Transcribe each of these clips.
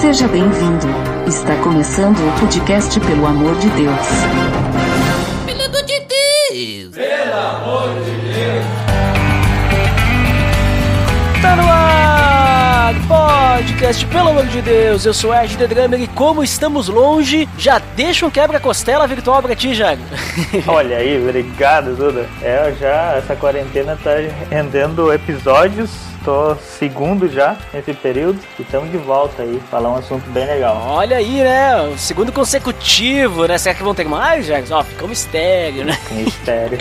Seja bem-vindo. Está começando o podcast Pelo Amor de Deus. Pelo amor de Deus! Pelo amor de Deus! Tá no ar! Podcast Pelo Amor de Deus. Eu sou Ed The Drummer e como estamos longe, já deixa um quebra-costela virtual pra ti, Jago. Olha aí, obrigado, Duda. Essa quarentena tá rendendo episódios. Tô segundo já nesse período e estamos de volta aí, falar um assunto bem legal. Olha aí, né? O segundo consecutivo, né? Será que vão ter mais, Jags? Ó, fica um mistério, né? Mistério.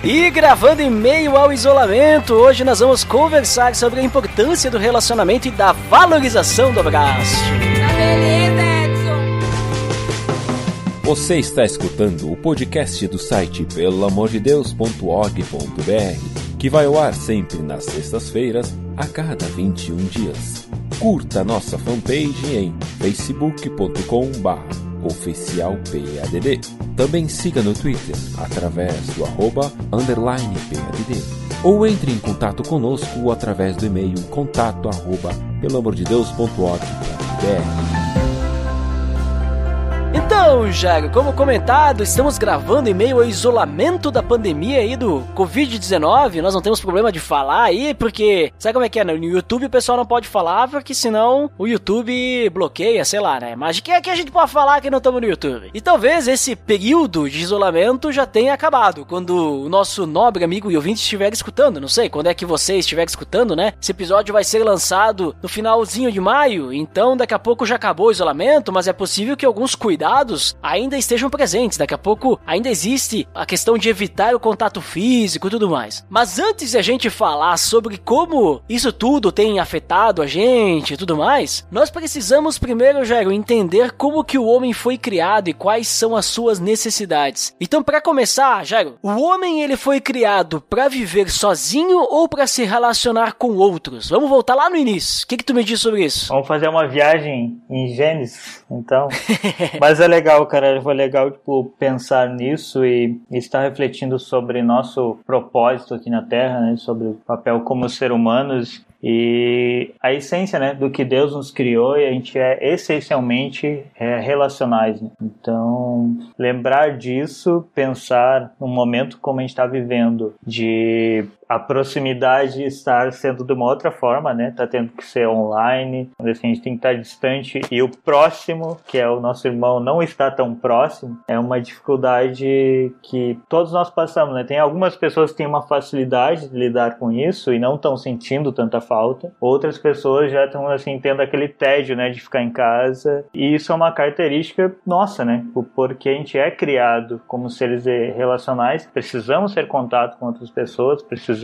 E gravando em meio ao isolamento, hoje nós vamos conversar sobre a importância do relacionamento e da valorização do abraço. Tá beleza, Edson? Você está escutando o podcast do site pelamordedeus.org.br, que vai ao ar sempre nas sextas-feiras, a cada 21 dias. Curta nossa fanpage em facebook.com/oficialpadd. Também siga no Twitter, através do @_PADD. Ou entre em contato conosco através do e-mail contato@pelamordedeus.org.br. Então, Jago, como comentado, estamos gravando em meio ao isolamento da pandemia aí do Covid-19. Nós não temos problema de falar aí, porque sabe como é que é? No YouTube o pessoal não pode falar, porque senão o YouTube bloqueia, sei lá, né? Mas de que é que a gente pode falar que não estamos no YouTube? E talvez esse período de isolamento já tenha acabado, quando o nosso nobre amigo e ouvinte estiver escutando. Não sei quando é que você estiver escutando, né? Esse episódio vai ser lançado no finalzinho de maio, então daqui a pouco já acabou o isolamento, mas é possível que alguns cuidados ainda estejam presentes. Daqui a pouco ainda existe a questão de evitar o contato físico e tudo mais. Mas antes de a gente falar sobre como isso tudo tem afetado a gente e tudo mais, nós precisamos primeiro, Jairo, entender como que o homem foi criado e quais são as suas necessidades. Então, para começar, Jairo, o homem ele foi criado para viver sozinho ou para se relacionar com outros? Vamos voltar lá no início. O que tu me diz sobre isso? Vamos fazer uma viagem em Gênesis, então. Mas é legal, cara, foi legal, pensar nisso e estar refletindo sobre nosso propósito aqui na Terra, né, sobre o papel como seres humanos e a essência, né, do que Deus nos criou, e a gente é essencialmente relacionais, né? Então, lembrar disso, pensar num momento como a gente está vivendo, de a proximidade estar sendo de uma outra forma, né? Tá tendo que ser online, assim, a gente tem que estar distante e o próximo, que é o nosso irmão, não está tão próximo. É uma dificuldade que todos nós passamos, né? Tem algumas pessoas que têm uma facilidade de lidar com isso e não estão sentindo tanta falta. Outras pessoas já estão, assim, tendo aquele tédio, né? De ficar em casa. E isso é uma característica nossa, né? Porque a gente é criado como seres relacionais, precisamos ter contato com outras pessoas, precisamos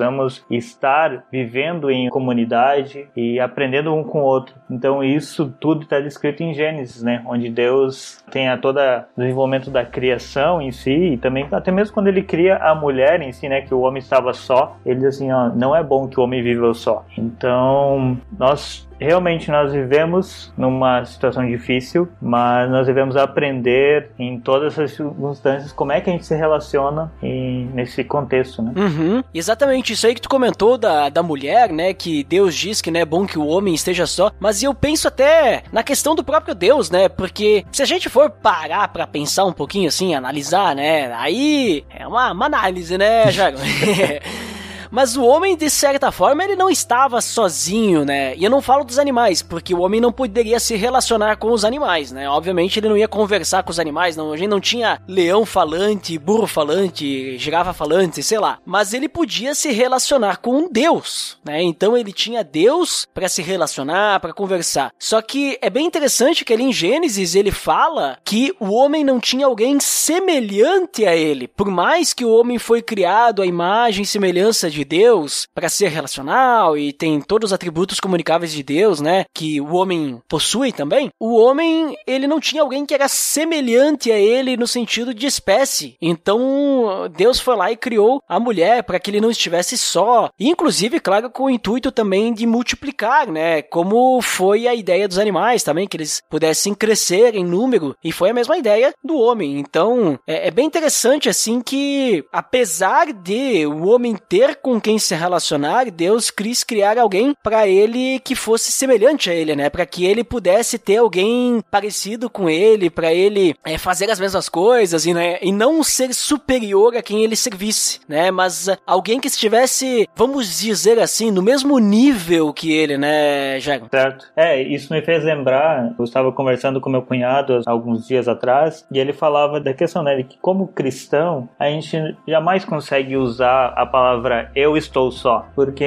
estar vivendo em comunidade e aprendendo um com o outro. Então isso tudo está descrito em Gênesis, né? Onde Deus tem todo o desenvolvimento da criação em si, e também até mesmo quando ele cria a mulher em si, né? Que o homem estava só, ele diz assim, ó, não é bom que o homem viva só. Então nós vivemos numa situação difícil, mas nós devemos aprender em todas essas circunstâncias como é que a gente se relaciona nesse contexto, né? Uhum, exatamente, isso aí que tu comentou da mulher, né, que Deus diz que não é bom que o homem esteja só, mas eu penso até na questão do próprio Deus, né, porque se a gente for parar pra pensar um pouquinho assim, analisar, né, aí é uma análise, né, Jago? Mas o homem, de certa forma, ele não estava sozinho, né? E eu não falo dos animais, porque o homem não poderia se relacionar com os animais, né? Obviamente ele não ia conversar com os animais, não. A gente não tinha leão falante, burro falante, girafa falante, sei lá. Mas ele podia se relacionar com Deus, né? Então ele tinha Deus para se relacionar, para conversar. Só que é bem interessante que ali em Gênesis ele fala que o homem não tinha alguém semelhante a ele. Por mais que o homem foi criado à imagem e semelhança de Deus para ser relacional e tem todos os atributos comunicáveis de Deus, né, que o homem possui também, o homem, ele não tinha alguém que era semelhante a ele no sentido de espécie. Então, Deus foi lá e criou a mulher para que ele não estivesse só. E, inclusive, claro, com o intuito também de multiplicar, né, como foi a ideia dos animais também, que eles pudessem crescer em número, e foi a mesma ideia do homem. Então, é bem interessante, assim, que apesar de o homem ter com quem se relacionar, Deus quis criar alguém para ele que fosse semelhante a ele, né? Para que ele pudesse ter alguém parecido com ele, para ele fazer as mesmas coisas e não ser superior a quem ele servisse, né? Mas alguém que estivesse, vamos dizer assim, no mesmo nível que ele, né, Jairo? Certo. Isso me fez lembrar, eu estava conversando com meu cunhado alguns dias atrás, e ele falava da questão, né, de que como cristão, a gente jamais consegue usar a palavra eu estou só, porque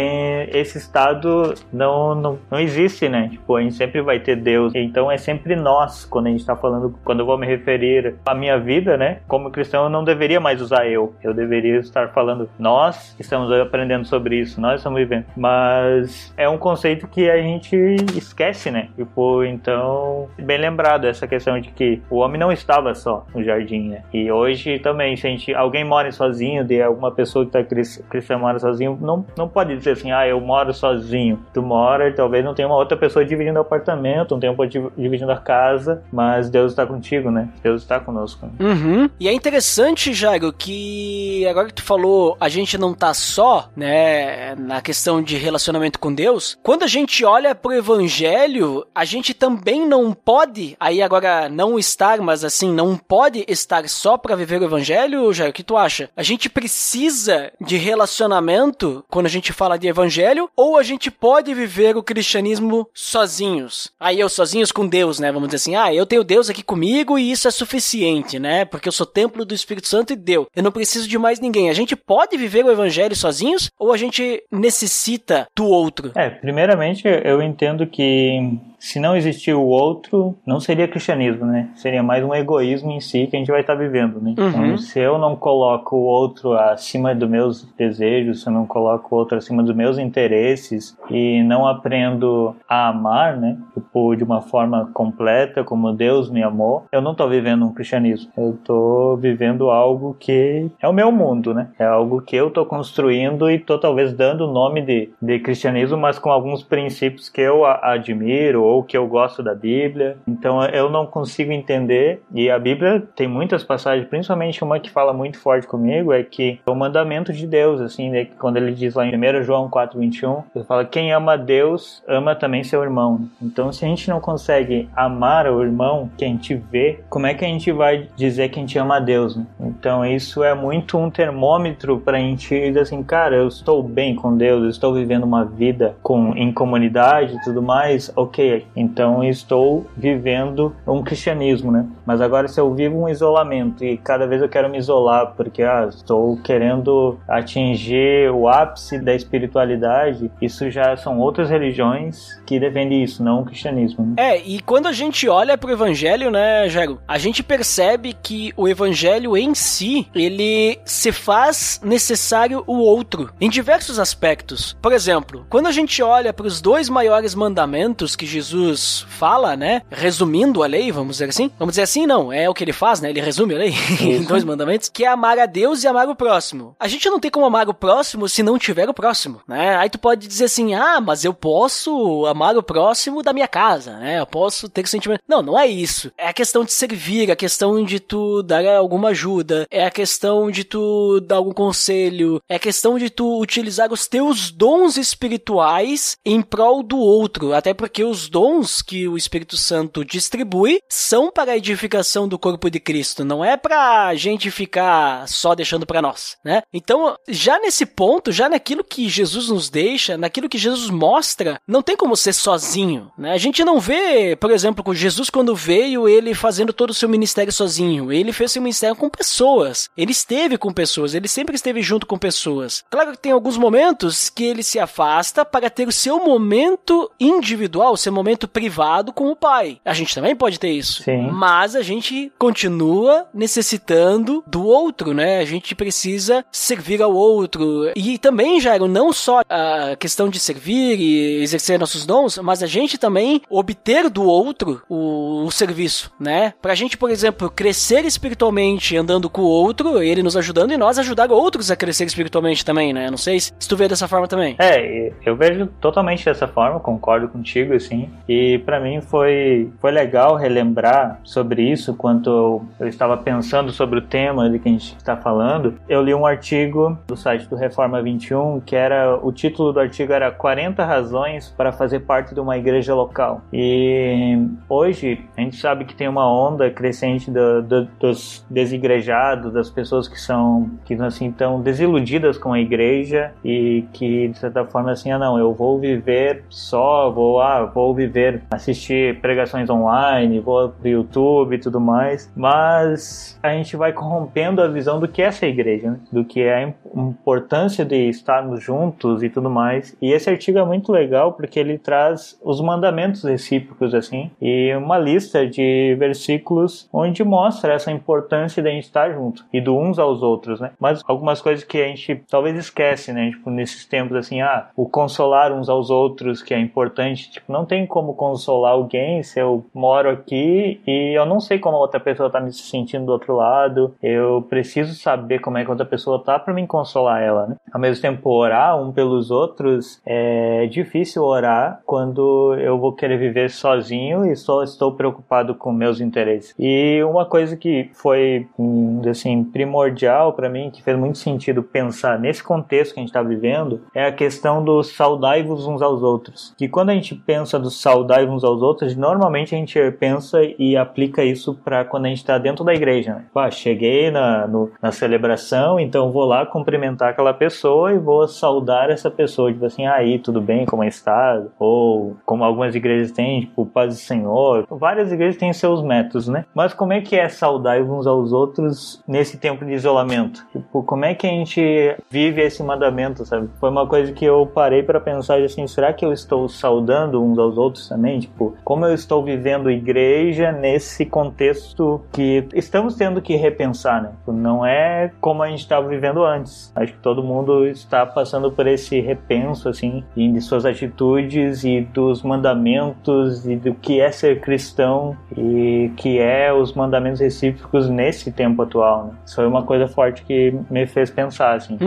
esse estado não existe, né? Tipo, a gente sempre vai ter Deus, então é sempre nós, quando a gente está falando, quando eu vou me referir à minha vida, né, como cristão, eu não deveria mais usar eu deveria estar falando nós estamos aprendendo sobre isso, nós estamos vivendo, mas é um conceito que a gente esquece, né? Tipo, então, bem lembrado essa questão de que o homem não estava só no jardim, né? E hoje também, se alguém mora sozinho, de alguma pessoa que está cristã mora sozinho, não pode dizer assim, eu moro sozinho. Tu mora e talvez não tenha uma outra pessoa dividindo o apartamento, não tenha uma pessoa dividindo a casa, mas Deus está contigo, né? Deus está conosco. Uhum. E é interessante, Jairo, que agora que tu falou, a gente não tá só, né, na questão de relacionamento com Deus. Quando a gente olha pro evangelho, a gente também não pode, aí agora não estar, mas assim, não pode estar só para viver o evangelho, Jairo, o que tu acha? A gente precisa de relacionamento quando a gente fala de evangelho, ou a gente pode viver o cristianismo sozinhos? Aí sozinhos com Deus, né, vamos dizer assim, eu tenho Deus aqui comigo e isso é suficiente, né, porque eu sou templo do Espírito Santo e Deus, eu não preciso de mais ninguém. A gente pode viver o evangelho sozinhos, ou a gente necessita do outro? Primeiramente, eu entendo que se não existir o outro, não seria cristianismo, né? Seria mais um egoísmo em si que a gente vai estar vivendo, né? Então, se eu não coloco o outro acima dos meus desejos, se eu não coloco o outro acima dos meus interesses e não aprendo a amar, né? Tipo, de uma forma completa, como Deus me amou, eu não estou vivendo um cristianismo. Eu estou vivendo algo que é o meu mundo, né? É algo que eu estou construindo e estou talvez dando o nome de cristianismo, mas com alguns princípios que eu admiro ou que eu gosto da Bíblia. Então eu não consigo entender, e a Bíblia tem muitas passagens, principalmente uma que fala muito forte comigo, é que é o mandamento de Deus, assim, né? Quando ele diz lá em 1 João 4:21, ele fala, quem ama Deus, ama também seu irmão. Então se a gente não consegue amar o irmão que a gente vê, como é que a gente vai dizer que a gente ama a Deus, né? Então isso é muito um termômetro pra gente dizer assim, cara, eu estou bem com Deus, eu estou vivendo uma vida em comunidade e tudo mais, ok, então estou vivendo um cristianismo, né? Mas agora se eu vivo um isolamento e cada vez eu quero me isolar porque estou querendo atingir o ápice da espiritualidade, isso já são outras religiões que defendem isso, não o cristianismo, né? E quando a gente olha pro evangelho, né, Jairo, a gente percebe que o evangelho em si, ele se faz necessário o outro, em diversos aspectos. Por exemplo, quando a gente olha para os 2 maiores mandamentos que Jesus fala, né, resumindo a lei, vamos dizer assim, não, é o que ele faz, né, ele resume a lei em 2 mandamentos, que é amar a Deus e amar o próximo. A gente não tem como amar o próximo se não tiver o próximo, né? Aí tu pode dizer assim, mas eu posso amar o próximo da minha casa, né, eu posso ter sentimento. Não é isso. É a questão de servir, a questão de tu dar alguma ajuda, é a questão de tu dar algum conselho, é a questão de tu utilizar os teus dons espirituais em prol do outro, até porque os dons que o Espírito Santo distribui são para a edificação do corpo de Cristo, não é pra gente ficar só deixando pra nós, né? Então, já nesse ponto, já naquilo que Jesus nos deixa, naquilo que Jesus mostra, não tem como ser sozinho, né? A gente não vê, por exemplo, com Jesus quando veio, ele fazendo todo o seu ministério sozinho. Ele fez seu ministério com pessoas. Ele esteve com pessoas, ele sempre esteve junto com pessoas. Claro que tem alguns momentos que ele se afasta para ter o seu momento individual, o seu momento privado com o Pai. A gente também pode ter isso. Sim. Mas a gente continua necessitando do outro, né? A gente precisa servir ao outro. E também, Jairo, não só a questão de servir e exercer nossos dons, mas a gente também obter do outro o serviço, né? Pra gente, por exemplo, crescer espiritualmente andando com o outro, ele nos ajudando e nós ajudar outros a crescer espiritualmente também, né? Não sei se tu vê dessa forma também. Eu vejo totalmente dessa forma, concordo contigo, assim. E pra mim foi legal relembrar sobre sobre isso, quanto eu estava pensando sobre o tema de que a gente está falando, eu li um artigo do site do Reforma 21, que o título do artigo era 40 razões para fazer parte de uma igreja local. E hoje a gente sabe que tem uma onda crescente dos desigrejados, das pessoas que assim, estão desiludidas com a igreja e que de certa forma assim, não, eu vou viver só, vou viver, assistir pregações online, vou pro YouTube e tudo mais, mas a gente vai corrompendo a visão do que é essa igreja, né? Do que é a importância de estarmos juntos e tudo mais. E esse artigo é muito legal porque ele traz os mandamentos recíprocos assim, e uma lista de versículos onde mostra essa importância de a gente estar junto e do uns aos outros, né? Mas algumas coisas que a gente talvez esquece, né? Tipo, nesses tempos assim, o consolar uns aos outros, que é importante. Tipo, não tem como consolar alguém se eu moro aqui e eu não sei como a outra pessoa tá me sentindo do outro lado. Eu preciso saber como é que a outra pessoa tá pra mim consolar ela, né? Ao mesmo tempo, orar um pelos outros é difícil orar quando eu vou querer viver sozinho e só estou preocupado com meus interesses. E uma coisa que foi, assim, primordial pra mim, que fez muito sentido pensar nesse contexto que a gente tá vivendo, é a questão do saudai-vos uns aos outros. Que quando a gente pensa do saudai-vos uns aos outros, normalmente a gente pensa e aplica isso pra quando a gente tá dentro da igreja, né? Cheguei na celebração, então vou lá cumprimentar aquela pessoa e vou saudar essa pessoa, tipo assim, aí, tudo bem, como está? Ou como algumas igrejas têm, tipo, paz do Senhor. Várias igrejas têm seus métodos, né? Mas como é que é saudar uns aos outros nesse tempo de isolamento? Tipo, como é que a gente vive esse mandamento, sabe? Foi uma coisa que eu parei para pensar assim, será que eu estou saudando uns aos outros também? Tipo, como eu estou vivendo igreja nesse contexto que estamos tendo que repensar, né? Não é como a gente estava vivendo antes. Acho que todo mundo está passando por esse repenso, assim, de suas atitudes e dos mandamentos e do que é ser cristão e que é os mandamentos recíprocos nesse tempo atual, né? Isso foi uma coisa forte que me fez pensar, assim.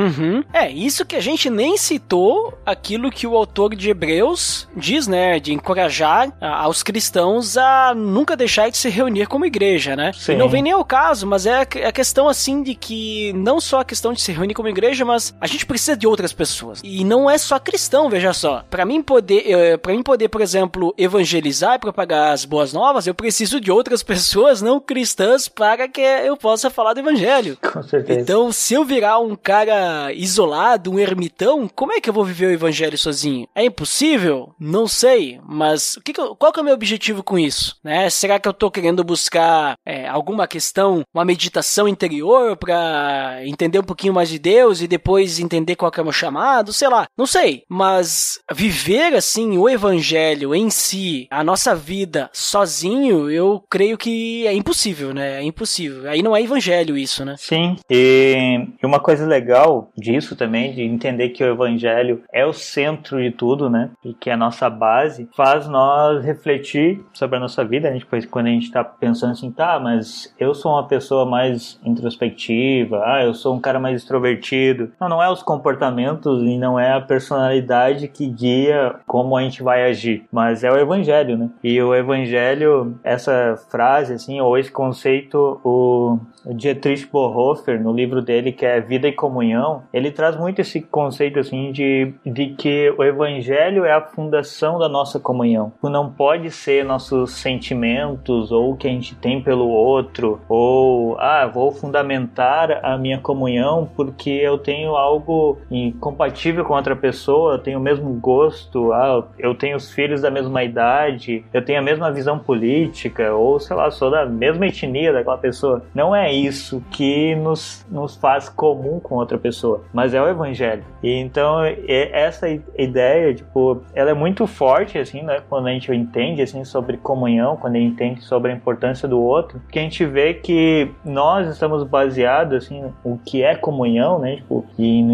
Isso que a gente nem citou aquilo que o autor de Hebreus diz, né, de encorajar aos cristãos a nunca deixar de se reunir como igreja, né? Sim. E não vem nem ao caso, mas é a questão, assim, de que não só a questão de se reunir como igreja, mas a gente precisa de outras pessoas. E não é só cristão, veja só. Pra mim poder, por exemplo, evangelizar e propagar as boas novas, eu preciso de outras pessoas não cristãs para que eu possa falar do evengelho. Com certeza. Então, se eu virar um cara isolado, um ermitão, como é que eu vou viver o evangelho sozinho? É impossível? Não sei, mas qual que é o meu objetivo com isso? Né? Será que eu tô querendo buscar alguma questão, uma meditação interior para entender um pouquinho mais de Deus e depois entender qual que é o meu chamado? Sei lá, não sei. Mas viver, assim, o evangelho em si, a nossa vida sozinho, eu creio que é impossível, né? É impossível. Aí não é evangelho isso, né? Sim, e uma coisa legal disso também, de entender que o evangelho é o centro de tudo, né? E que é a nossa base, faz nós refletir sobre a nossa vida, né? Depois, quando a gente tá pensando assim, mas eu sou uma pessoa mais introspectiva, eu sou um cara mais extrovertido. Não é os comportamentos e não é a personalidade que guia como a gente vai agir, mas é o evangelho, né? E o evangelho, essa frase, assim, ou esse conceito, o Dietrich Bonhoeffer, no livro dele, que é Vida e Comunhão, ele traz muito esse conceito, assim, de que o evangelho é a fundação da nossa comunhão. Não pode ser nossos sentimentos ou o que a gente tem pelo outro, ou, vou fundamentar a minha comunhão porque eu tenho algo incompatível com outra pessoa, eu tenho o mesmo gosto, eu tenho os filhos da mesma idade, eu tenho a mesma visão política, ou, sei lá, sou da mesma etnia daquela pessoa. Não é isso que nos faz comum com outra pessoa, mas é o evangelho. E então, essa ideia, tipo, ela é muito forte, assim, né, quando a gente entende, assim, sobre comunhão, quando a gente entende sobre a importância do outro, que a gente vê que nós estamos baseados, assim, o que é comunhão, né, tipo, e no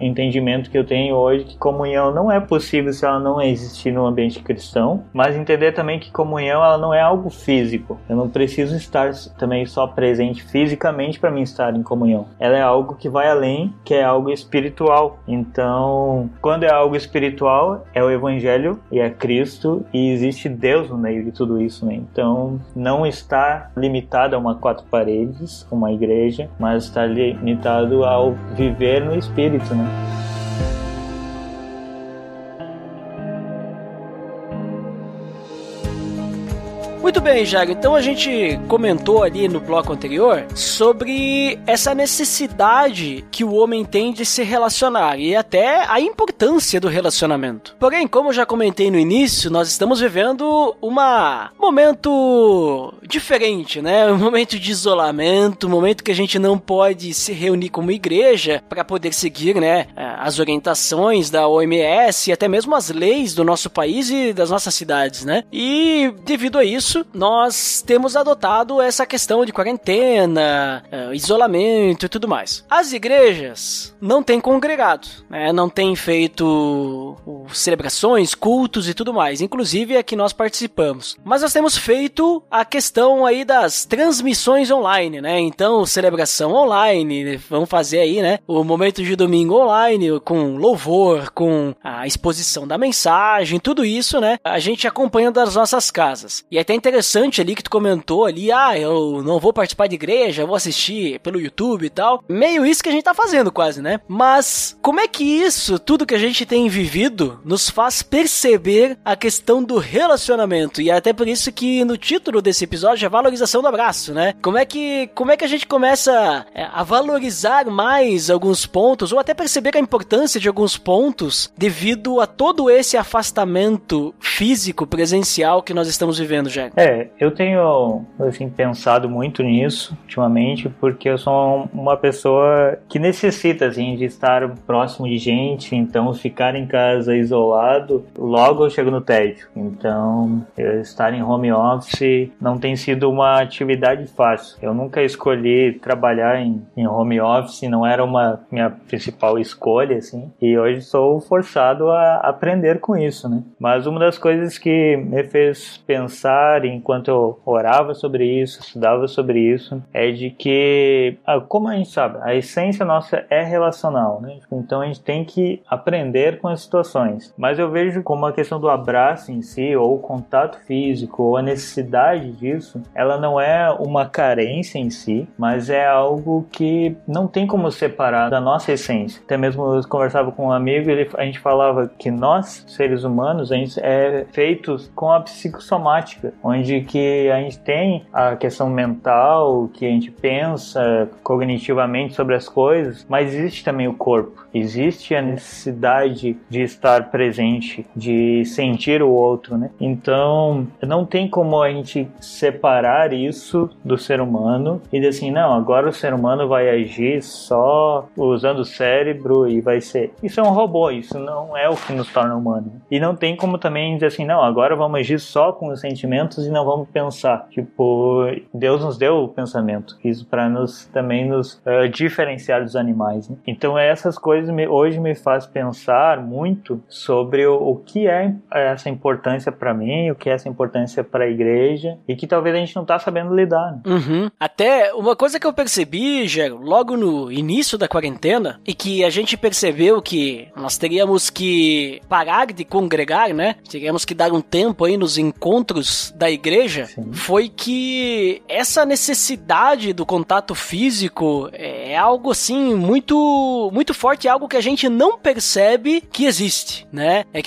entendimento que eu tenho hoje, que comunhão não é possível se ela não existir no ambiente cristão, mas entender também que comunhão, ela não é algo físico. Eu não preciso estar também só presente fisicamente para mim estar em comunhão. Ela é algo que vai além, que é algo espiritual. Então, quando é algo espiritual, é o evangelho e é Cristo e existe Deus no meio de tudo isso, né? Então, Então, não está limitado a uma 4 paredes, uma igreja, mas está limitado ao viver no Espírito, né? Muito bem, Jairo. Então a gente comentou ali no bloco anterior sobre essa necessidade que o homem tem de se relacionar e até a importância do relacionamento. Porém, como eu já comentei no início, nós estamos vivendo um momento diferente, né? Um momento de isolamento, um momento que a gente não pode se reunir como igreja para poder seguir, né, as orientações da OMS e até mesmo as leis do nosso país e das nossas cidades, né? E devido a isso, nós temos adotado essa questão de quarentena, isolamento e tudo mais. As igrejas não têm congregado, né? Não têm feito celebrações, cultos e tudo mais, inclusive a que nós participamos. Mas nós temos feito a questão aí das transmissões online, né? Então, celebração online, vamos fazer aí, né, o momento de domingo online, com louvor, com a exposição da mensagem, tudo isso, né, a gente acompanha das nossas casas. E é até interessante ali que tu comentou ali, eu não vou participar de igreja, vou assistir pelo YouTube e tal. Meio isso que a gente tá fazendo quase, né? Mas como é que isso, tudo que a gente tem vivido, nos faz perceber a questão do relacionamento? E é até por isso que no título desse episódio é valorização do abraço, né? Como é que a gente começa a valorizar mais alguns pontos, ou até perceber a importância de alguns pontos devido a todo esse afastamento físico, presencial que nós estamos vivendo, já? Eu tenho, assim, pensado muito nisso ultimamente, porque eu sou uma pessoa que necessita, assim, de estar próximo de gente, então ficar em casa isolado, logo eu chego no tédio. Então, estar em home office não tem sido uma atividade fácil. Eu nunca escolhi trabalhar em home office, não era uma minha principal escolha, assim, e hoje sou forçado a aprender com isso, né? Mas uma das coisas que me fez pensar enquanto eu orava sobre isso, estudava sobre isso, é de que, como a gente sabe, a essência nossa é relacional, né? Então a gente tem que aprender com as situações. Mas eu vejo como a questão do abraço em si, ou o contato físico, ou a necessidade disso, ela não é uma carência em si, mas é algo que não tem como separar da nossa essência. Até mesmo eu conversava com um amigo e a gente falava que nós, seres humanos, a gente é feitos com a psicossomática, onde que a gente tem a questão mental, que a gente pensa cognitivamente sobre as coisas, mas existe também o corpo. Existe a necessidade de estar presente, de sentir o outro, né? Então, não tem como a gente separar isso do ser humano e dizer assim, não, agora o ser humano vai agir só usando o cérebro e vai ser... Isso é um robô, isso não é o que nos torna humano. E não tem como também dizer assim, não, agora vamos agir só com os sentimentos e não vamos pensar. Tipo, Deus nos deu o pensamento, isso para também nos diferenciar dos animais, né? Então essas coisas hoje me faz pensar muito sobre o que é essa importância para mim, o que é essa importância para a igreja, e que talvez a gente não tá sabendo lidar, né? Uhum. Até uma coisa que eu percebi, Gero, logo no início da quarentena, e que a gente percebeu que nós teríamos que parar de congregar, né? Teríamos que dar um tempo aí nos encontros da igreja. Sim. Foi que essa necessidade do contato físico é algo assim muito, muito forte, é algo que a gente não percebe que existe, né? É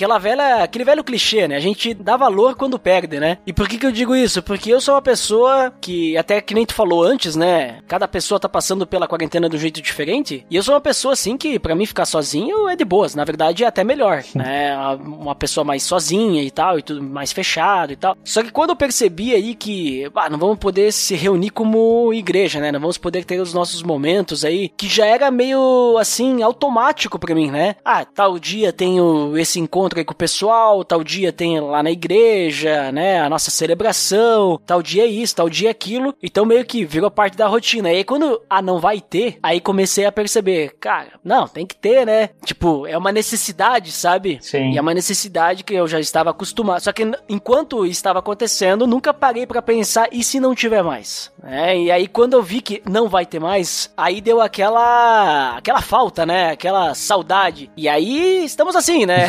aquele velho clichê, né? A gente dá valor quando perde, né? E por que eu digo isso? Porque eu sou uma pessoa que, até que nem tu falou antes, né? Cada pessoa tá passando pela quarentena de um jeito diferente, e eu sou uma pessoa assim que pra mim ficar sozinho é de boas, na verdade é até melhor, né? Uma pessoa mais sozinha e tal, e tudo mais fechado e tal. Só que quando eu percebi aí que não vamos poder se reunir como igreja, né? Não vamos poder ter os nossos momentos aí, que já era meio assim, automático pra mim, né? Tal dia tenho esse encontro aí com o pessoal, tal dia tem lá na igreja, né? A nossa celebração, tal dia é isso, tal dia é aquilo. Então meio que virou parte da rotina. E aí quando não vai ter, aí comecei a perceber, cara, não, tem que ter, né? Tipo, é uma necessidade, sabe? Sim. E é uma necessidade que eu já estava acostumado. Só que enquanto estava acontecendo, nunca parei pra pensar, e se não tiver mais? E aí quando eu vi que não vai ter mais, aí deu aquela falta, né? Aquela saudade. E aí estamos assim, né?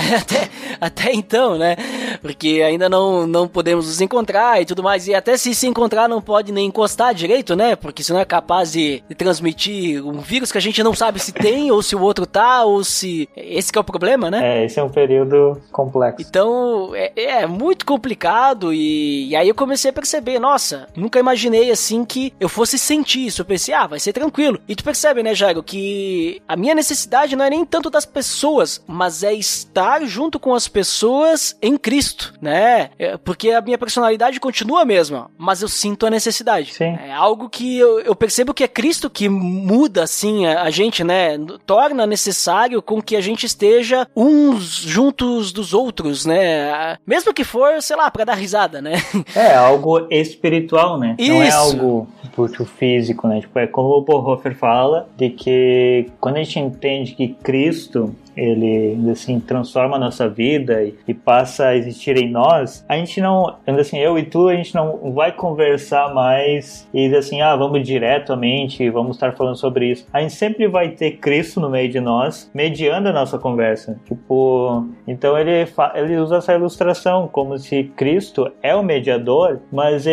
até então, né? Porque ainda não podemos nos encontrar e tudo mais. E até se encontrar não pode nem encostar direito, né? Porque senão é capaz de transmitir um vírus que a gente não sabe se tem, ou se o outro tá, ou se... Esse que é o problema, né? Esse é um período complexo. Então, é muito complicado e aí eu comecei a perceber, nossa, nunca imaginei assim que eu fosse sentir isso. Eu pensei, vai ser tranquilo. E tu percebe, né, Jairo, que a minha necessidade não é nem tanto das pessoas, mas é estar junto com as pessoas em Cristo, né? Porque a minha personalidade continua a mesma, mas eu sinto a necessidade. Sim. É algo que eu percebo que é Cristo que muda, assim, a gente, né? Torna necessário com que a gente esteja uns juntos dos outros, né? Mesmo que for, sei lá, pra dar risada, né? É algo espiritual, né? Isso. Não é algo muito físico, né? Tipo, é como o Bonhoeffer fala, de que quando a gente entende que Cristo, ele, assim, transforma a nossa vida e passa a existir em nós, a gente não, assim, eu e tu, a gente não vai conversar mais e dizer assim, vamos diretamente, vamos estar falando sobre isso. A gente sempre vai ter Cristo no meio de nós, mediando a nossa conversa. Tipo, então ele usa essa ilustração como se Cristo é o mediador, mas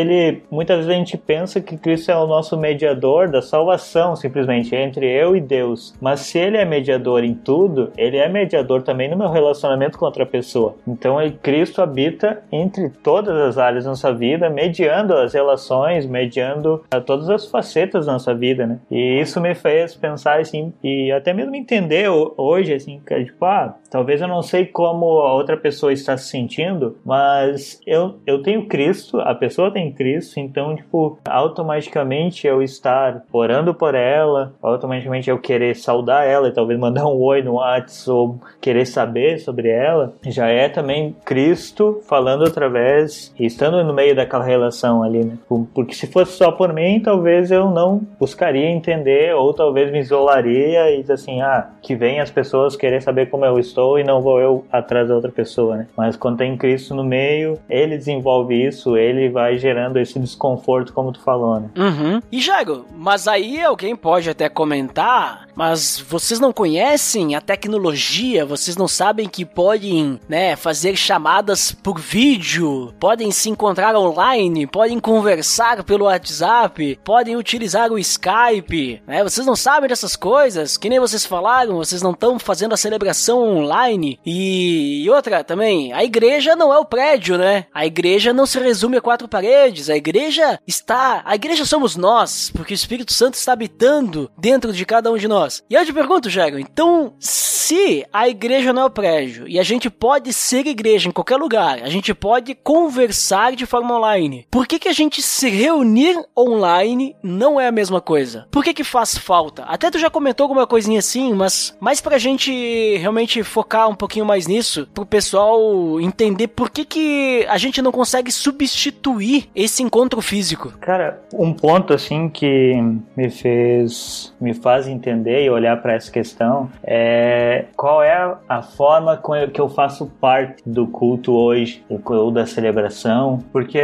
muitas vezes a gente pensa que Cristo é o nosso mediador da salvação, simplesmente, entre eu e Deus. Mas se ele é mediador em tudo, ele é mediador também no meu relacionamento com outra pessoa. Então, Cristo habita entre todas as áreas da nossa vida, mediando as relações, mediando todas as facetas da nossa vida, né? E isso me fez pensar, assim, e até mesmo entender hoje, assim, que, tipo, talvez eu não sei como a outra pessoa está se sentindo, mas eu tenho Cristo, a pessoa tem Cristo, então, tipo, automaticamente eu estar orando por ela, automaticamente eu querer saudar ela e talvez mandar um oi no WhatsApp ou querer saber sobre ela, já é também Cristo falando através e estando no meio daquela relação ali, né? Porque se fosse só por mim, talvez eu não buscaria entender, ou talvez me isolaria e dizer assim, que vem as pessoas querer saber como eu estou e não vou eu atrás da outra pessoa, né? Mas quando tem Cristo no meio, ele desenvolve isso, ele vai gerando esse desconforto, como tu falou, né? Uhum. E Jago, mas aí alguém pode até comentar, mas vocês não conhecem a tecnologia, vocês não sabem que podem, né, fazer chamadas por vídeo, podem se encontrar online, podem conversar pelo WhatsApp, podem utilizar o Skype, né? Vocês não sabem dessas coisas, que nem vocês falaram, vocês não estão fazendo a celebração online. E outra também, a igreja não é o prédio, né? A igreja não se resume a 4 paredes, a igreja somos nós, porque o Espírito Santo está habitando dentro de cada um de nós. E eu te pergunto, Jago, então, se a igreja não é o prédio, e a gente pode ser igreja em qualquer lugar, a gente pode conversar de forma online, por que a gente se reunir online não é a mesma coisa? Por que faz falta? Até tu já comentou alguma coisinha assim, mas mais pra gente realmente focar um pouquinho mais nisso, pro pessoal entender por que a gente não consegue substituir esse encontro físico. Cara, um ponto assim que me faz entender e olhar para essa questão é qual é a forma que eu faço parte do culto hoje, ou da celebração, porque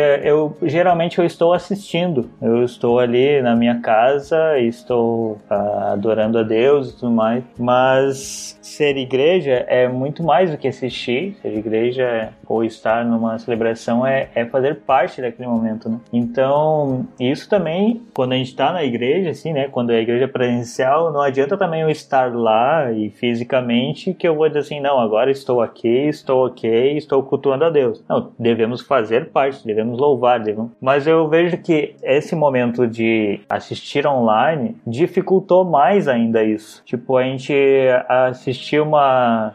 geralmente eu estou assistindo, eu estou ali na minha casa e estou adorando a Deus e tudo mais, mas ser igreja é muito mais do que assistir. Ser igreja ou estar numa celebração é fazer parte daquele momento, né? Então, isso também, quando a gente está na igreja, assim, né? Quando a igreja é presencial, não adianta também eu estar lá e fisicamente que eu vou dizer assim, não, agora estou aqui, estou ok, estou cultuando a Deus. Não, devemos fazer parte, devemos louvar, mas eu vejo que esse momento de assistir online dificultou mais ainda isso. Tipo, a gente assistir uma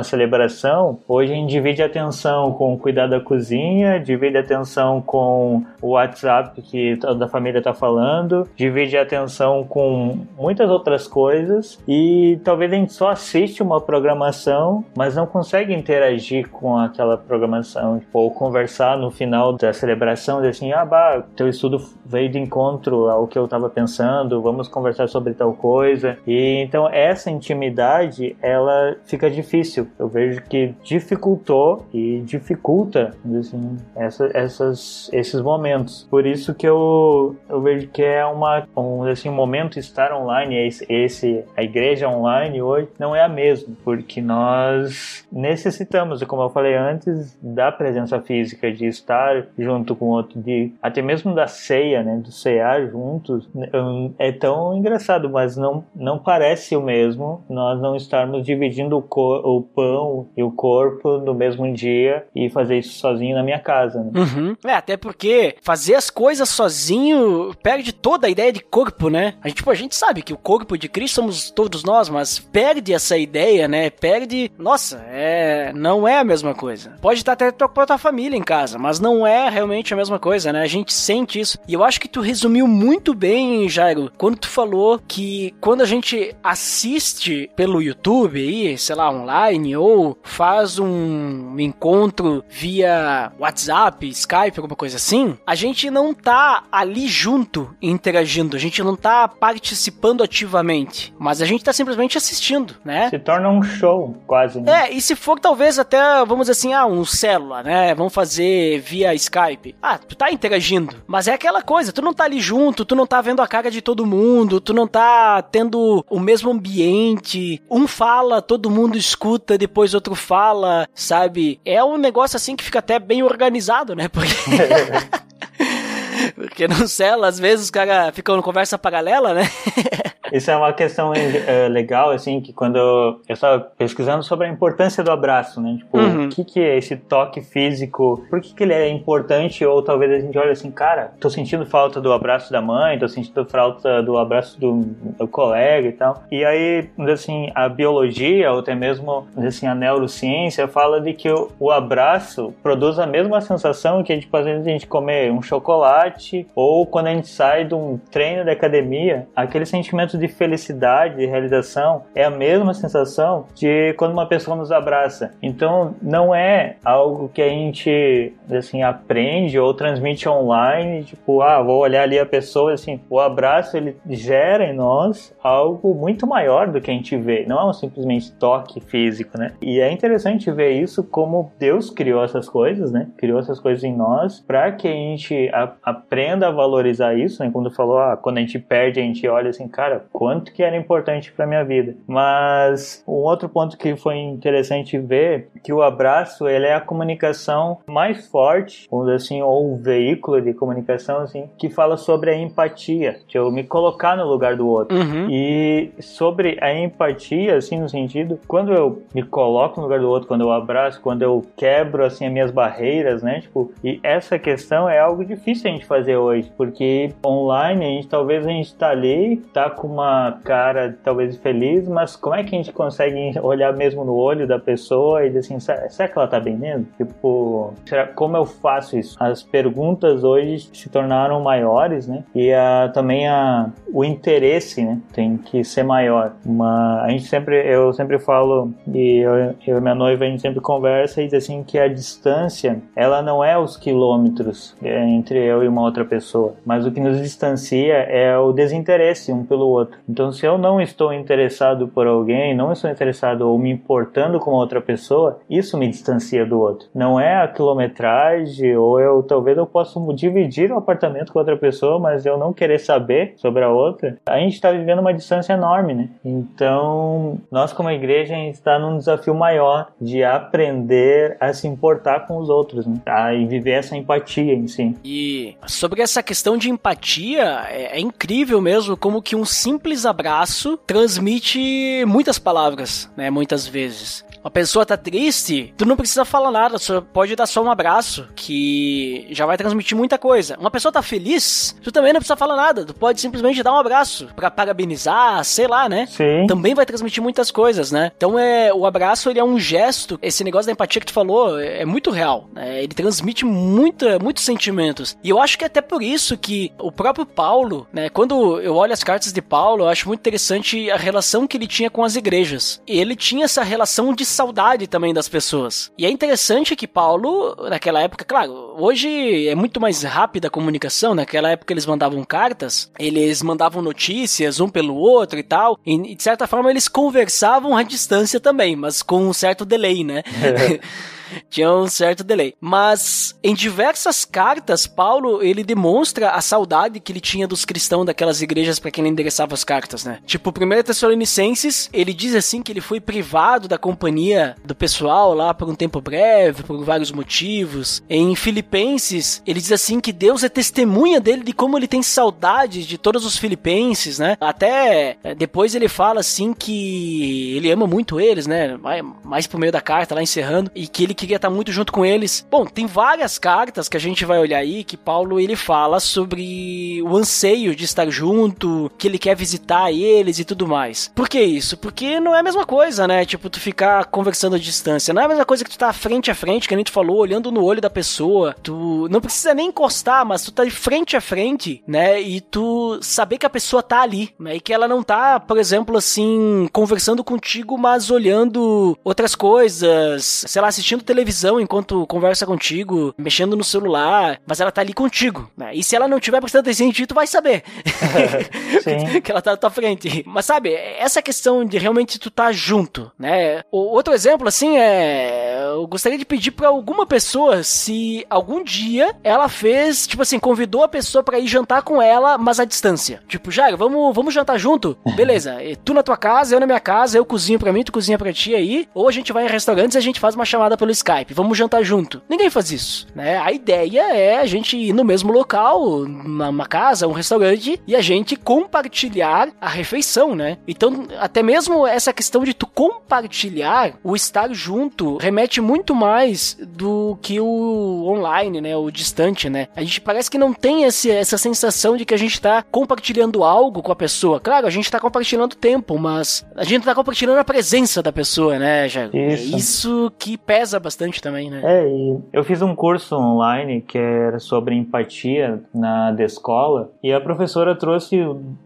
celebração, hoje a gente divide a atenção com cuidar da cozinha, divide a atenção com o WhatsApp que toda a família está falando, divide a atenção com muitas outras coisas e talvez a gente só assiste assiste uma programação, mas não consegue interagir com aquela programação, tipo, ou conversar no final da celebração, dizer assim, teu estudo veio de encontro ao que eu estava pensando, vamos conversar sobre tal coisa. E então essa intimidade, ela fica difícil. Eu vejo que dificultou e dificulta, assim, esses momentos. Por isso que eu vejo que é um momento estar online, a igreja online hoje não é a mesma, porque nós necessitamos, como eu falei antes, da presença física, de estar junto com o outro, até mesmo da ceia, né, do cear juntos. É tão engraçado, mas não parece o mesmo nós não estarmos dividindo o pão e o corpo no mesmo dia e fazer isso sozinho na minha casa, né? Uhum. Até porque fazer as coisas sozinho perde toda a ideia de corpo, né? A gente sabe que o corpo de Cristo somos todos nós, mas perde essa ideia, né? Nossa, não é a mesma coisa. Pode estar até com a tua família em casa, mas não é realmente a mesma coisa, né? A gente sente isso. E eu acho que tu resumiu muito bem, Jairo, quando tu falou que quando a gente assiste pelo YouTube aí, sei lá, online, ou faz um encontro via WhatsApp, Skype, alguma coisa assim, a gente não tá ali junto interagindo, a gente não tá participando ativamente, mas a gente tá simplesmente assistindo, né? Se torna um show, quase, né? E se for talvez até, vamos dizer assim, um célula, né? Vamos fazer via Skype. Tu tá interagindo, mas é aquela coisa, tu não tá ali junto, tu não tá vendo a cara de todo mundo, tu não tá tendo o mesmo ambiente, um fala, todo mundo escuta, depois outro fala, sabe? É um negócio assim que fica até bem organizado, né? Porque no célula, às vezes os caras ficam em conversa paralela, né? Isso é uma questão legal, assim, que quando eu estava pesquisando sobre a importância do abraço, né? Tipo, o que é esse toque físico? Por que ele é importante? Ou talvez a gente olhe assim, cara, tô sentindo falta do abraço da mãe, tô sentindo falta do abraço do colega e tal. E aí, assim, a biologia, ou até mesmo, assim, a neurociência fala de que o abraço produz a mesma sensação que, tipo, às vezes a gente comer um chocolate, ou quando a gente sai de um treino da academia, aquele sentimento de felicidade, de realização, é a mesma sensação de quando uma pessoa nos abraça. Então, não é algo que a gente, assim, aprende ou transmite online, tipo, vou olhar ali a pessoa, assim, o abraço, ele gera em nós algo muito maior do que a gente vê, não é um simplesmente toque físico, né? E é interessante ver isso, como Deus criou essas coisas, né? Criou essas coisas em nós, para que a gente aprenda a valorizar isso, né? Quando falou, quando a gente perde, a gente olha assim, cara, quanto que era importante para minha vida. Mas um outro ponto que foi interessante ver, que o abraço, ele é a comunicação mais forte, assim, ou um veículo de comunicação, assim, que fala sobre a empatia, de eu me colocar no lugar do outro. E sobre a empatia, assim, no sentido, quando eu me coloco no lugar do outro, quando eu abraço, quando eu quebro, assim, as minhas barreiras, né, tipo, e essa questão é algo difícil a gente fazer hoje, porque online, talvez a gente tá ali, tá com uma cara talvez feliz, mas como é que a gente consegue olhar mesmo no olho da pessoa e dizer assim, será que ela tá bem mesmo? Tipo, como eu faço isso? As perguntas hoje se tornaram maiores, né? E também o interesse, né, tem que ser maior. Eu sempre falo, e eu e minha noiva, a gente sempre conversa e diz assim que a distância, ela não é os quilômetros entre eu e uma outra pessoa, mas o que nos distancia é o desinteresse um pelo outro. Então, se eu não estou interessado por alguém, não estou interessado ou me importando com outra pessoa, isso me distancia do outro. Não é a quilometragem, ou talvez eu possa dividir o apartamento com outra pessoa, mas eu não querer saber sobre a outra. A gente está vivendo uma distância enorme, né? Então, nós como igreja, a gente está num desafio maior de aprender a se importar com os outros, né? E viver essa empatia em si. E sobre essa questão de empatia, é incrível mesmo como que um simples abraço transmite muitas palavras, né? Muitas vezes. a pessoa tá triste, tu não precisa falar nada, só pode dar só um abraço, que já vai transmitir muita coisa. Uma pessoa tá feliz, tu também não precisa falar nada, tu pode simplesmente dar um abraço pra parabenizar, sei lá, né? Sim. Também vai transmitir muitas coisas, né? Então o abraço, ele é um gesto, esse negócio da empatia que tu falou é muito real, né? Ele transmite muitos sentimentos. E eu acho que é até por isso que o próprio Paulo, né? Quando eu olho as cartas de Paulo, eu acho muito interessante a relação que ele tinha com as igrejas. E ele tinha essa relação de saudade também das pessoas. E é interessante que Paulo, naquela época, claro, hoje é muito mais rápida a comunicação, naquela época eles mandavam cartas, eles mandavam notícias um pelo outro e tal, e de certa forma eles conversavam à distância também, mas com um certo delay, né? Tinha um certo delay. Mas em diversas cartas, Paulo, ele demonstra a saudade que ele tinha dos cristãos daquelas igrejas para quem ele endereçava as cartas, né? Tipo, 1 Tessalonicenses, ele diz assim que ele foi privado da companhia do pessoal lá por um tempo breve, por vários motivos. Em Filipenses, ele diz assim que Deus é testemunha dele de como ele tem saudade de todos os filipenses, né? Até depois ele fala assim que ele ama muito eles, né? Mais por meio da carta, lá encerrando, e que ele queria estar muito junto com eles. Bom, tem várias cartas que a gente vai olhar aí que Paulo, ele fala sobre o anseio de estar junto, que ele quer visitar eles e tudo mais. Por que isso? Porque não é a mesma coisa, né? Tipo, tu ficar conversando à distância. Não é a mesma coisa que tu tá frente a frente, que a gente falou, olhando no olho da pessoa. Tu não precisa nem encostar, mas tu tá de frente a frente, né? E tu saber que a pessoa tá ali, né? E que ela não tá, por exemplo, assim, conversando contigo, mas olhando outras coisas, sei lá, assistindo televisão enquanto conversa contigo, mexendo no celular, mas ela tá ali contigo, né? E se ela não tiver prestando atenção em ti, tu vai saber Sim. que ela tá na tua frente. Mas sabe, essa questão de realmente tu tá junto, né? Outro exemplo, assim, eu gostaria de pedir pra alguma pessoa se algum dia ela fez, tipo assim, convidou a pessoa pra ir jantar com ela, mas à distância. Tipo, Jairo, vamos jantar junto? Beleza, tu na tua casa, eu na minha casa, eu cozinho pra mim, tu cozinha pra ti aí, ou a gente vai em restaurantes e a gente faz uma chamada pelo Skype, vamos jantar junto. Ninguém faz isso, né? A ideia é a gente ir no mesmo local, numa casa, um restaurante, e a gente compartilhar a refeição, né? Então, até mesmo essa questão de tu compartilhar, o estar junto, remete muito mais do que o online, né? O distante, né? A gente parece que não tem essa sensação de que a gente tá compartilhando algo com a pessoa. Claro, a gente tá compartilhando tempo, mas a gente tá compartilhando a presença da pessoa, né, Jairo? Isso. É isso que pesa bastante também, né? E eu fiz um curso online que era sobre empatia da escola, e a professora trouxe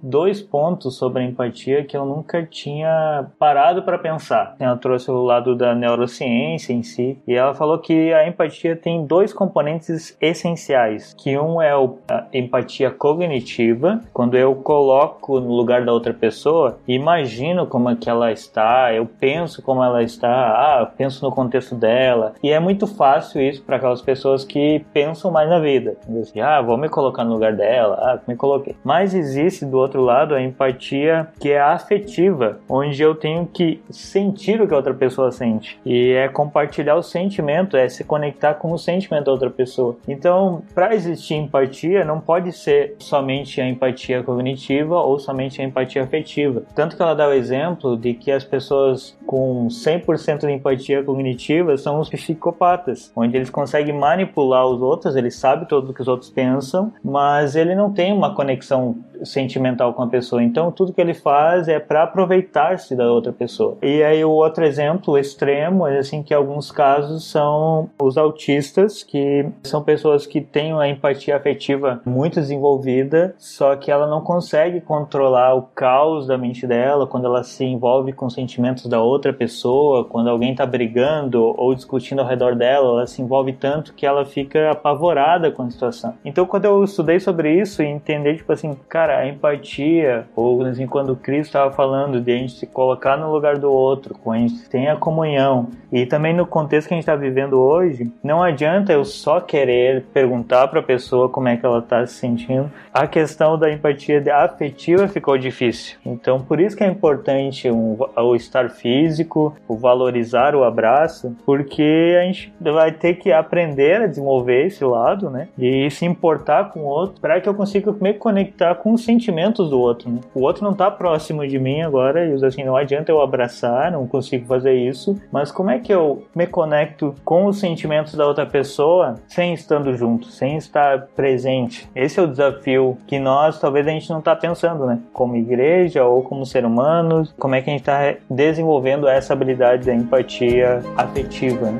2 pontos sobre a empatia que eu nunca tinha parado para pensar. Ela trouxe o lado da neurociência em si, e ela falou que a empatia tem 2 componentes essenciais, que um é a empatia cognitiva, quando eu coloco no lugar da outra pessoa, imagino como é que ela está, eu penso como ela está, eu penso no contexto dela. E é muito fácil isso para aquelas pessoas que pensam mais na vida. Assim, vou me colocar no lugar dela, me coloquei. Mas existe do outro lado a empatia que é afetiva, onde eu tenho que sentir o que a outra pessoa sente. E é compartilhar o sentimento, é se conectar com o sentimento da outra pessoa. Então, para existir empatia, não pode ser somente a empatia cognitiva ou somente a empatia afetiva. Tanto que ela dá o exemplo de que as pessoas com 100% de empatia cognitiva são os psicopatas, onde eles conseguem manipular os outros, ele sabe tudo o que os outros pensam, mas ele não tem uma conexão sentimental com a pessoa, então tudo que ele faz é para aproveitar-se da outra pessoa. E aí o outro exemplo extremo é assim, que alguns casos são os autistas, que são pessoas que têm uma empatia afetiva muito desenvolvida, só que ela não consegue controlar o caos da mente dela quando ela se envolve com sentimentos da outra pessoa, quando alguém está brigando ou discutindo ao redor dela, ela se envolve tanto que ela fica apavorada com a situação. Então quando eu estudei sobre isso e entendi, tipo assim, cara, a empatia, ou assim, quando o Cristo estava falando de a gente se colocar no lugar do outro, quando a gente tem a comunhão, e também no contexto que a gente está vivendo hoje, não adianta eu só querer perguntar para a pessoa como é que ela está se sentindo. A questão da empatia afetiva ficou difícil. Então por isso que é importante o estar físico, o valorizar o abraço, porque a gente vai ter que aprender a desenvolver esse lado, né? E se importar com o outro, para que eu consiga me conectar com os sentimentos do outro, né? O outro não tá próximo de mim agora e assim, não adianta eu abraçar, não consigo fazer isso, mas como é que eu me conecto com os sentimentos da outra pessoa sem estando junto, sem estar presente? Esse é o desafio que nós, talvez a gente não tá pensando, né? Como igreja ou como ser humano, como é que a gente tá desenvolvendo essa habilidade da empatia afetiva, né?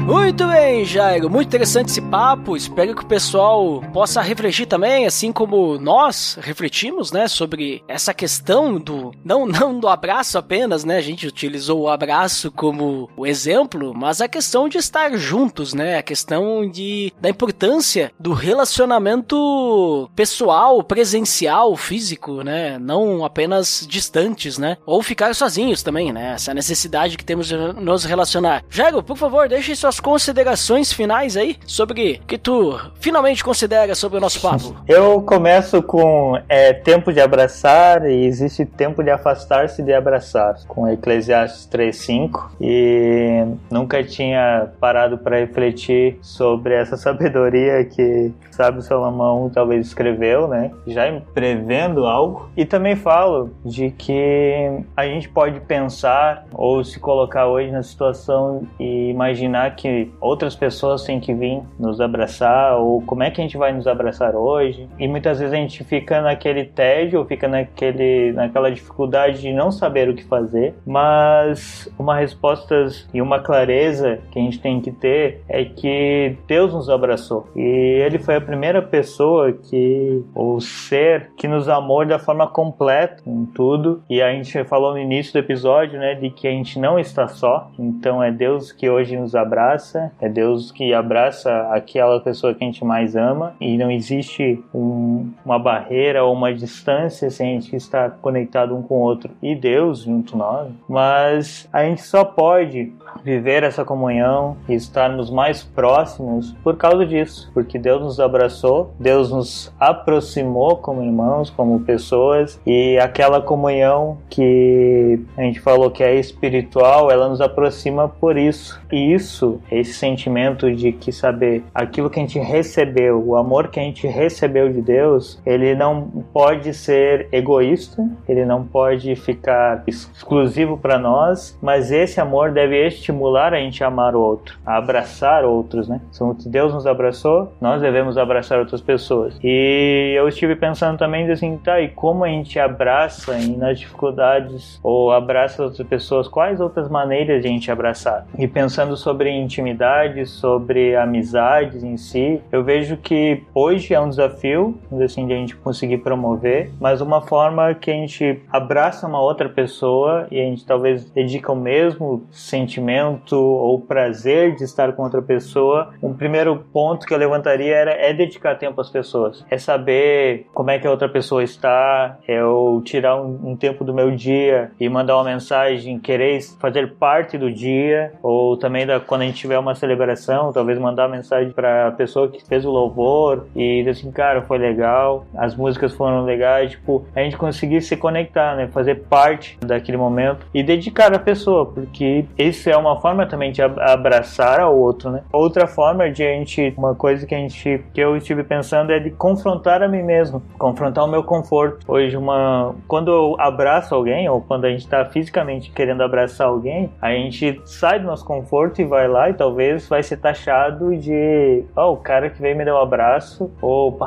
Muito bem, Jairo, muito interessante esse papo, espero que o pessoal possa refletir também, assim como nós refletimos, né, sobre essa questão do, não do abraço apenas, né, a gente utilizou o abraço como o exemplo, mas a questão de estar juntos, né, a questão da importância do relacionamento pessoal, presencial, físico, né, não apenas distantes, né, ou ficar sozinhos também, né, essa necessidade que temos de nos relacionar. Jairo, por favor, deixe suas considerações finais aí sobre o que tu finalmente considera sobre o nosso papo. Eu começo com tempo de abraçar e existe tempo de afastar-se de abraçar, com Eclesiastes 3:5, e nunca tinha parado para refletir sobre essa sabedoria que sábio Salomão talvez escreveu, né, já prevendo algo. E também falo de que a gente pode pensar ou se colocar hoje na situação e imaginar que outras pessoas têm que vir nos abraçar, ou como é que a gente vai nos abraçar hoje, e muitas vezes a gente fica naquele tédio, ou fica naquela dificuldade de não saber o que fazer, mas uma resposta e uma clareza que a gente tem que ter é que Deus nos abraçou, e Ele foi a primeira pessoa ou ser que nos amou da forma completa em tudo, e a gente falou no início do episódio, né, de que a gente não está só, então é Deus que hoje nos abraça, é Deus que abraça aquela pessoa que a gente mais ama, e não existe uma barreira ou uma distância se a gente está conectado um com o outro e Deus junto a nós, mas a gente só pode viver essa comunhão e estarmos mais próximos por causa disso, porque Deus nos abraçou, Deus nos aproximou como irmãos, como pessoas, e aquela comunhão que a gente falou que é espiritual, ela nos aproxima por isso, e esse sentimento de que saber aquilo que a gente recebeu, o amor que a gente recebeu de Deus, ele não pode ser egoísta, ele não pode ficar exclusivo para nós, mas esse amor deve estimular a gente a amar o outro, a abraçar outros, né? Então, se Deus nos abraçou, nós devemos abraçar outras pessoas. E eu estive pensando também assim, tá, e como a gente abraça nas dificuldades, ou abraça outras pessoas, quais outras maneiras de a gente abraçar? E pensando sobre intimidade, sobre amizades em si, eu vejo que hoje é um desafio, assim, de a gente conseguir promover, mas uma forma que a gente abraça uma outra pessoa e a gente talvez dedica o mesmo sentimento ou prazer de estar com outra pessoa. Um primeiro ponto que eu levantaria é dedicar tempo às pessoas, é saber como é que a outra pessoa está, é eu tirar um tempo do meu dia e mandar uma mensagem, querer fazer parte do dia, ou também quando a gente tiver uma celebração, talvez mandar uma mensagem para a pessoa que fez o louvor e dizer assim, cara, foi legal, as músicas foram legais, tipo, a gente conseguir se conectar, né, fazer parte daquele momento e dedicar a pessoa, porque isso é uma forma também de abraçar ao outro, né. Outra forma de uma coisa que eu estive pensando é de confrontar a mim mesmo, confrontar o meu conforto. Hoje, quando eu abraço alguém, ou quando a gente está fisicamente querendo abraçar alguém, a gente sai do nosso conforto e vai lá e talvez vai ser taxado de o cara que veio me dar um abraço, ou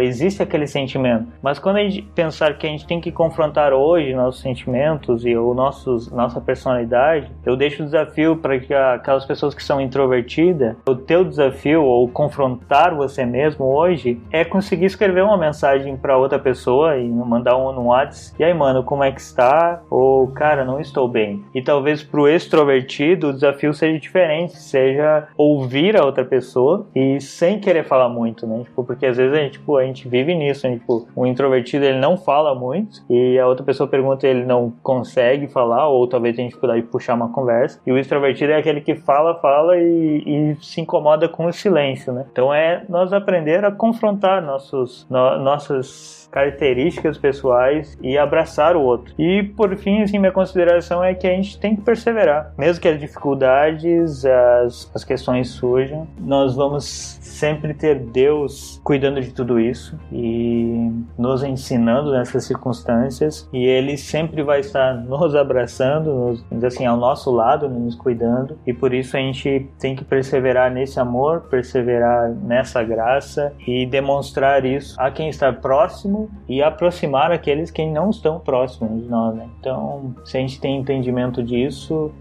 existe aquele sentimento. Mas quando a gente pensar que a gente tem que confrontar hoje nossos sentimentos e nossa personalidade, eu deixo o desafio para que aquelas pessoas que são introvertidas, o teu desafio ou confrontar você mesmo hoje é conseguir escrever uma mensagem para outra pessoa e mandar no WhatsApp, e aí, mano, como é que está? Ou, cara, não estou bem. E talvez pro extrovertido o desafio seja diferente, seja ouvir a outra pessoa e sem querer falar muito, né? Porque às vezes a gente vive nisso, né? O introvertido, ele não fala muito e a outra pessoa pergunta e ele não consegue falar, ou talvez tenha dificuldade de puxar uma conversa. E o extrovertido é aquele que fala e se incomoda com o silêncio, né? Então é nós aprender a confrontar nossas características pessoais e abraçar o outro. E por fim, assim, minha consideração é que a gente tem que perseverar. Mesmo que as dificuldades, as questões surjam, nós vamos sempre ter Deus cuidando de tudo isso e nos ensinando nessas circunstâncias, e Ele sempre vai estar nos abraçando, assim, ao nosso lado, nos cuidando, e por isso a gente tem que perseverar nesse amor, perseverar nessa graça e demonstrar isso a quem está próximo e aproximar aqueles que não estão próximos de nós, né? Então, se a gente tem entendimento disso,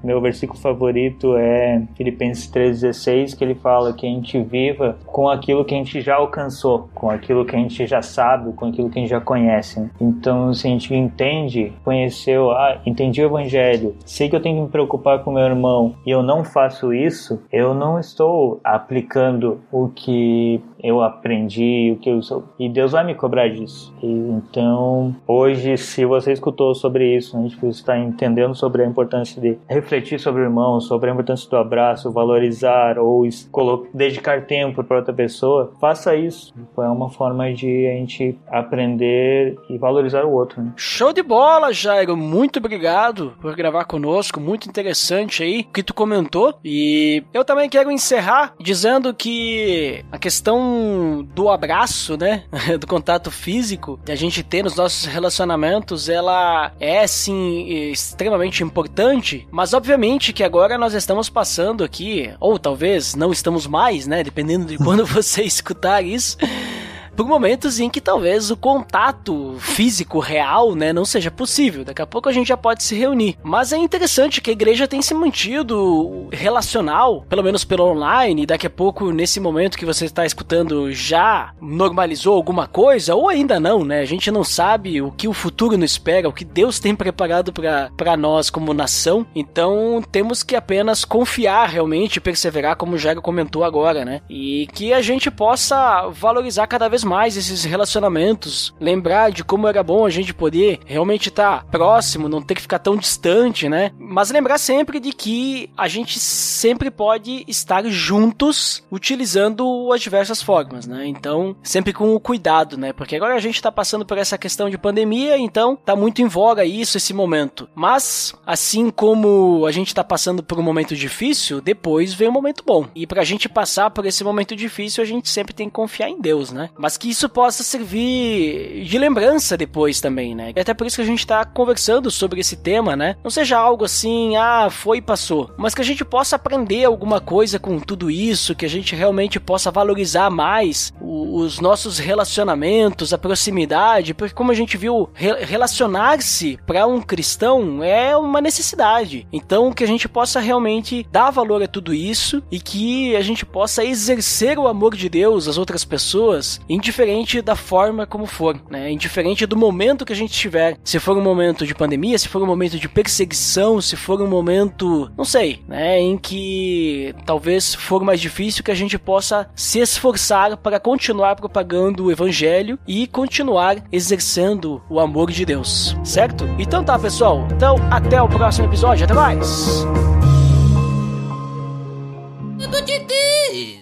meu versículo favorito é Filipenses 3,16, que ele fala que a gente viva com aquilo que a gente já alcançou, com aquilo que a gente já sabe, com aquilo que a gente já conhece, né? Então, se a gente entendi o Evangelho, sei que eu tenho que me preocupar com meu irmão e eu não faço isso, eu não estou aplicando o que eu aprendi, o que eu sou, e Deus vai me cobrar disso. Então, hoje, se você escutou sobre isso, a gente está entendendo sobre a importância de refletir sobre o irmão, sobre a importância do abraço, valorizar ou dedicar tempo para outra pessoa, faça isso. É uma forma de a gente aprender e valorizar o outro, né? Show de bola, Jairo. Muito obrigado por gravar conosco. Muito interessante aí o que tu comentou. E eu também quero encerrar dizendo que a questão do abraço, né, do contato físico que a gente tem nos nossos relacionamentos, ela é, sim, extremamente importante, mas obviamente que agora nós estamos passando aqui, ou talvez não estamos mais, né, dependendo de quando você escutar isso, por momentos em que talvez o contato físico real, né, não seja possível. Daqui a pouco a gente já pode se reunir. Mas é interessante que a igreja tem se mantido relacional, pelo menos pelo online, e daqui a pouco, nesse momento que você está escutando, já normalizou alguma coisa, ou ainda não, né? A gente não sabe o que o futuro nos espera, o que Deus tem preparado para nós como nação. Então, temos que apenas confiar realmente e perseverar, como o Jairo comentou agora, né? E que a gente possa valorizar cada vez mais esses relacionamentos, lembrar de como era bom a gente poder realmente estar próximo, não ter que ficar tão distante, né? Mas lembrar sempre de que a gente sempre pode estar juntos utilizando as diversas formas, né? Então, sempre com o cuidado, né? Porque agora a gente tá passando por essa questão de pandemia, então tá muito em voga esse momento. Mas, assim como a gente tá passando por um momento difícil, depois vem um momento bom. E pra gente passar por esse momento difícil, a gente sempre tem que confiar em Deus, né? Mas que isso possa servir de lembrança depois também, né? E até por isso que a gente tá conversando sobre esse tema, né? Não seja algo assim, foi e passou, mas que a gente possa aprender alguma coisa com tudo isso, que a gente realmente possa valorizar mais os nossos relacionamentos, a proximidade, porque como a gente viu, relacionar-se para um cristão é uma necessidade. Então, que a gente possa realmente dar valor a tudo isso e que a gente possa exercer o amor de Deus às outras pessoas, indiferente da forma como for, né? Indiferente do momento que a gente estiver. Se for um momento de pandemia, se for um momento de perseguição, se for um momento, não sei, né, em que talvez for mais difícil, que a gente possa se esforçar para continuar propagando o evangelho e continuar exercendo o amor de Deus, certo? Então tá, pessoal. Então, até o próximo episódio. Até mais! Medo de Deus!